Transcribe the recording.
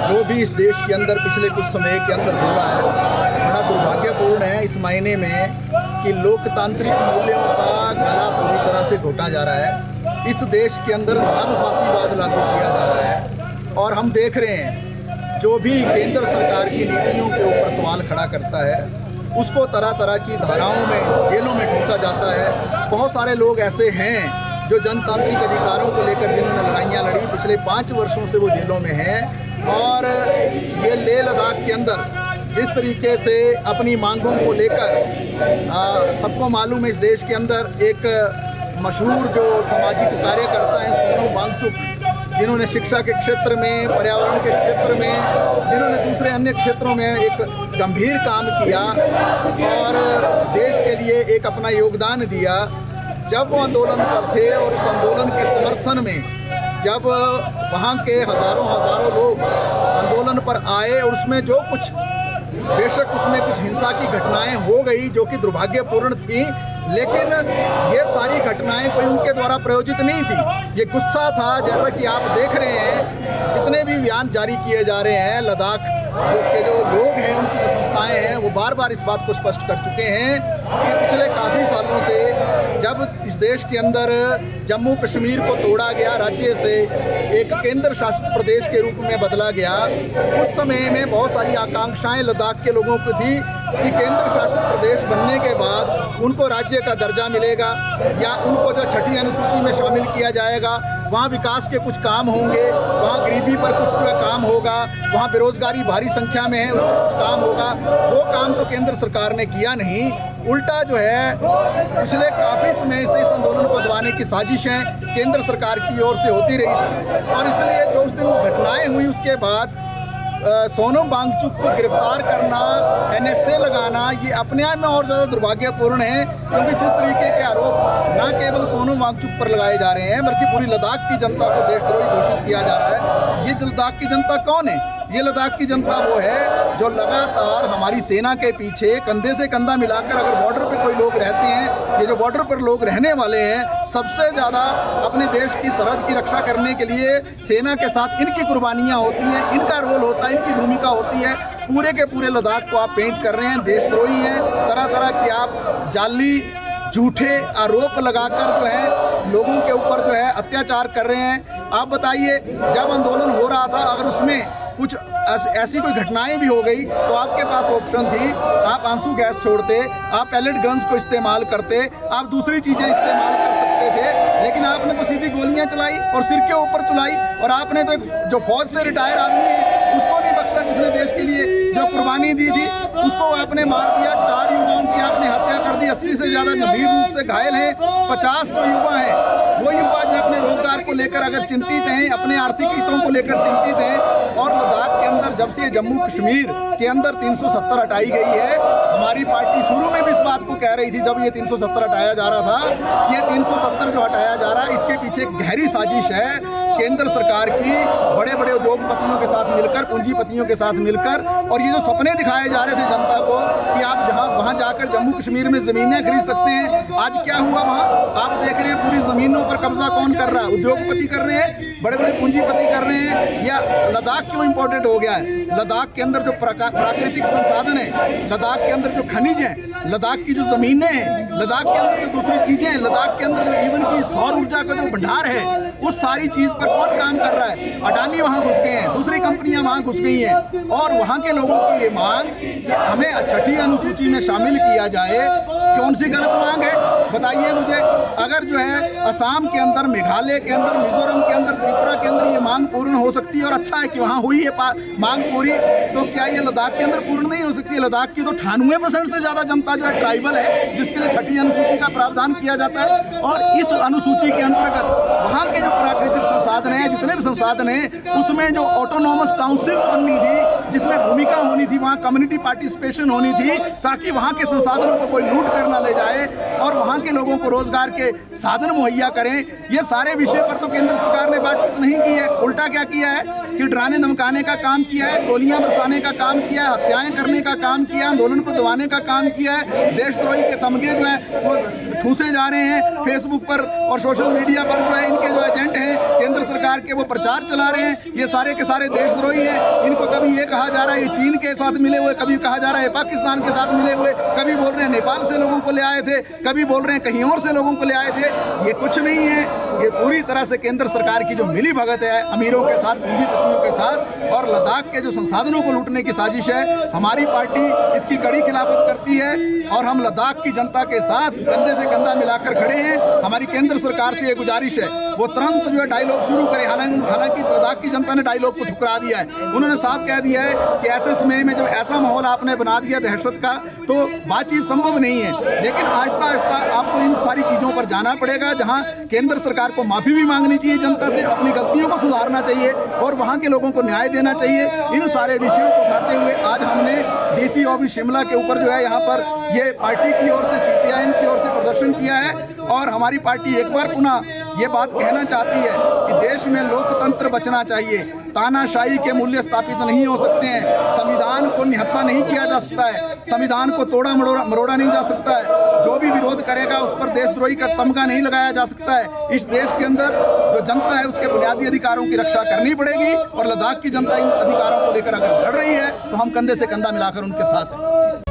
जो भी इस देश के अंदर पिछले कुछ समय के अंदर हो रहा है बड़ा दुर्भाग्यपूर्ण है इस मायने में कि लोकतांत्रिक मूल्यों का गला पूरी तरह से घोटा जा रहा है। इस देश के अंदर नवफासीवाद लागू किया जा रहा है और हम देख रहे हैं जो भी केंद्र सरकार की नीतियों के ऊपर सवाल खड़ा करता है उसको तरह तरह की धाराओं में जेलों में ठूंसा जाता है। बहुत सारे लोग ऐसे हैं जो जनतांत्रिक अधिकारों को लेकर जिन्होंने लड़ाइयाँ लड़ी पिछले 5 वर्षों से वो जेलों में हैं। और ये लेह लद्दाख के अंदर जिस तरीके से अपनी मांगों को लेकर सबको मालूम है इस देश के अंदर एक मशहूर जो सामाजिक कार्यकर्ता हैं सोनम वांगचुक, जिन्होंने शिक्षा के क्षेत्र में, पर्यावरण के क्षेत्र में, जिन्होंने दूसरे अन्य क्षेत्रों में एक गंभीर काम किया और देश के लिए एक अपना योगदान दिया। जब वो आंदोलन पर थे और उस आंदोलन के समर्थन में जब वहाँ के हज़ारों लोग आंदोलन पर आए और उसमें जो कुछ बेशक उसमें कुछ हिंसा की घटनाएं हो गई जो कि दुर्भाग्यपूर्ण थी, लेकिन ये सारी घटनाएं कोई उनके द्वारा प्रायोजित नहीं थी। ये गुस्सा था, जैसा कि आप देख रहे हैं जितने भी बयान जारी किए जा रहे हैं लद्दाख जो लोग हैं उनकी जो संस्थाएं हैं वो बार बार इस बात को स्पष्ट कर चुके हैं कि पिछले काफ़ी सालों से जब इस देश के अंदर जम्मू कश्मीर को तोड़ा गया, राज्य से एक केंद्र शासित प्रदेश के रूप में बदला गया, उस समय में बहुत सारी आकांक्षाएं लद्दाख के लोगों को थी कि केंद्र शासित प्रदेश बनने के बाद उनको राज्य का दर्जा मिलेगा या उनको जो छठी अनुसूची में शामिल किया जाएगा, वहाँ विकास के कुछ काम होंगे, वहाँ गरीबी पर कुछ जो है काम होगा, वहाँ बेरोजगारी भारी संख्या में है उस पर कुछ काम होगा। वो काम तो केंद्र सरकार ने किया नहीं, उल्टा जो है पिछले काफ़ी समय से इस आंदोलन को दबाने की साजिशें केंद्र सरकार की ओर से होती रही थी। और इसलिए जो उस दिन घटनाएं हुई उसके बाद सोनम वांगचुक को गिरफ्तार करना, NSA लगाना, ये अपने आप में और ज़्यादा दुर्भाग्यपूर्ण है क्योंकि जिस तरीके के आरोप न केवल सोनम वांगचुक पर लगाए जा रहे हैं बल्कि पूरी लद्दाख की जनता को देशद्रोही घोषित किया जा रहा है। ये लद्दाख की जनता कौन है? ये लद्दाख की जनता वो है जो लगातार हमारी सेना के पीछे कंधे से कंधा मिलाकर, अगर बॉर्डर पे कोई लोग रहते हैं, ये जो बॉर्डर पर लोग रहने वाले हैं सबसे ज़्यादा अपने देश की सरहद की रक्षा करने के लिए सेना के साथ इनकी कुर्बानियाँ होती हैं, इनका रोल होता है, इनकी भूमिका होती है। पूरे के पूरे लद्दाख को आप पेंट कर रहे हैं, देशद्रोही हैं, तरह तरह के आप जाली झूठे आरोप लगाकर जो है लोगों के ऊपर जो है अत्याचार कर रहे हैं। आप बताइए जब आंदोलन हो रहा था अगर उसमें कुछ ऐसी कोई घटनाएं भी हो गई तो आपके पास ऑप्शन थी, आप आंसू गैस छोड़ते, आप पैलेट गन्स को इस्तेमाल करते, आप दूसरी चीज़ें इस्तेमाल कर सकते थे, लेकिन आपने तो सीधी गोलियां चलाई और सिर के ऊपर चलाई। और आपने तो एक जो फौज से रिटायर आदमी है उसको नहीं बख्शा जिसने देश के लिए जो कुर्बानी दी थी, उसको आपने मार दिया। 4 युवाओं की आपने हत्या कर दी, 80 से ज़्यादा गंभीर रूप से घायल हैं, 50 जो युवा हैं वो युवा जो अपने रोजगार को लेकर अगर चिंतित हैं, अपने आर्थिक हितों को लेकर चिंतित हैं। और लद्दाख के अंदर जब से जम्मू कश्मीर के अंदर 370 हटाई गई है, हमारी पार्टी शुरू में भी इस बात को कह रही थी जब ये 370 हटाया जा रहा था, ये 370 जो हटाया जा रहा है इसके पीछे एक गहरी साजिश है केंद्र सरकार की, बड़े बड़े उद्योगपतियों के साथ मिलकर, पूंजीपतियों के साथ मिलकर। और ये जो सपने दिखाए जा रहे थे जनता को कि आप वहाँ जाकर जम्मू कश्मीर में ज़मीनें खरीद सकते हैं, आज क्या हुआ? वहाँ आप देख रहे हैं पूरी ज़मीनों पर कब्जा कौन कर रहा है? उद्योगपति कर रहे हैं, बड़े बड़े पूंजीपति कर रहे हैं। या लद्दाख क्यों इम्पोर्टेंट हो गया है? लद्दाख के अंदर जो प्राकृतिक संसाधन है, लद्दाख के अंदर जो खनिज हैं, लद्दाख की जो ज़मीनें हैं, लद्दाख के अंदर जो दूसरी चीज़ें हैं, लद्दाख के अंदर जो ईवन की सौर ऊर्जा का जो भंडार है, उस सारी चीज़ पर कौन काम कर रहा है? अडानी वहाँ घुस गए हैं, दूसरी कंपनियां वहाँ घुस गई हैं। और वहाँ के लोगों की ये मांग कि हमें छठी अनुसूची में शामिल किया जाए, कौन सी गलत मांग है बताइए मुझे? अगर जो है असम के अंदर, मेघालय के अंदर, मिजोरम के अंदर, त्रिपुरा के अंदर ये मांग पूर्ण हो सकती है और अच्छा है कि वहाँ हुई है मांग पूरी, तो क्या ये लद्दाख के अंदर पूर्ण नहीं हो सकती है? लद्दाख की तो 98% से ज़्यादा जनता जो है ट्राइबल है, जिसके लिए छठी अनुसूची का प्रावधान किया जाता है। और इस अनुसूची के अंतर्गत वहाँ के जो प्राकृतिक संसाधन हैं, जितने भी संसाधन हैं, उसमें जो ऑटोनॉमस काउंसिल बननी थी, जिसमें भूमिका होनी थी, वहाँ कम्युनिटी पार्टिसिपेशन होनी थी, ताकि वहाँ के संसाधनों को कोई लूट कर ना ले जाए और वहाँ के लोगों को रोजगार के साधन मुहैया करें। ये सारे विषय पर तो केंद्र सरकार ने बातचीत नहीं की है, उल्टा क्या किया है कि डराने धमकाने का काम किया है, गोलियां बरसाने का काम किया है, हत्याएं करने का काम किया है, आंदोलन को दबाने का काम किया है। देशद्रोही के तमगे जो हैं वो ठूसे जा रहे हैं फेसबुक पर और सोशल मीडिया पर, जो है इनके जो एजेंट हैं केंद्र सरकार के वो प्रचार चला रहे हैं, ये सारे के सारे देशद्रोही हैं। इनको कभी ये कहा जा रहा है ये चीन के साथ मिले हुए, कभी कहा जा रहा है पाकिस्तान के साथ मिले हुए, कभी बोल रहे हैं नेपाल से लोगों को ले आए थे, कभी बोल रहे हैं कहीं और से लोगों को ले आए थे। ये कुछ नहीं है, ये पूरी तरह से केंद्र सरकार की जो मिली भगत है अमीरों के साथ, पूंजीपतियों के साथ, और लद्दाख के जो संसाधनों को लूटने की साजिश है। हमारी पार्टी इसकी कड़ी खिलाफत करती है और हम लद्दाख की जनता के साथ कंधे से कंधा मिलाकर खड़े हैं। हमारी केंद्र सरकार से ये गुजारिश है वो तुरंत जो है डायलॉग शुरू करे। हालांकि लद्दाख की जनता ने डायलॉग को ठुकरा दिया है। उन्होंने साफ कह दिया है कि ऐसे समय में जब ऐसा माहौल आपने बना दिया दहशत का, तो बातचीत संभव नहीं है। लेकिन आहिस्ता आहिस्ता आपको इन सारी चीज़ों पर जाना पड़ेगा, जहां केंद्र सरकार को माफ़ी भी मांगनी चाहिए जनता से, अपनी गलतियों को सुधारना चाहिए और वहां के लोगों को न्याय देना चाहिए। इन सारे विषयों को उठाते हुए आज हमने डीसी ऑफिस शिमला के ऊपर जो है यहाँ पर ये पार्टी की ओर से, सीपीआईएम की ओर से प्रदर्शन किया है। और हमारी पार्टी एक बार पुनः ये बात कहना चाहती है कि देश में लोकतंत्र बचना चाहिए, तानाशाही के मूल्य स्थापित नहीं हो सकते हैं, संविधान को निहत्था नहीं किया जा सकता है, संविधान को तोड़ा मरोड़ा नहीं जा सकता है। जो भी विरोध करेगा उस पर देशद्रोही का तमगा नहीं लगाया जा सकता है। इस देश के अंदर जो जनता है उसके बुनियादी अधिकारों की रक्षा करनी पड़ेगी और लद्दाख की जनता इन अधिकारों को लेकर अगर लड़ रही है तो हम कंधे से कंधा मिलाकर उनके साथ हैं।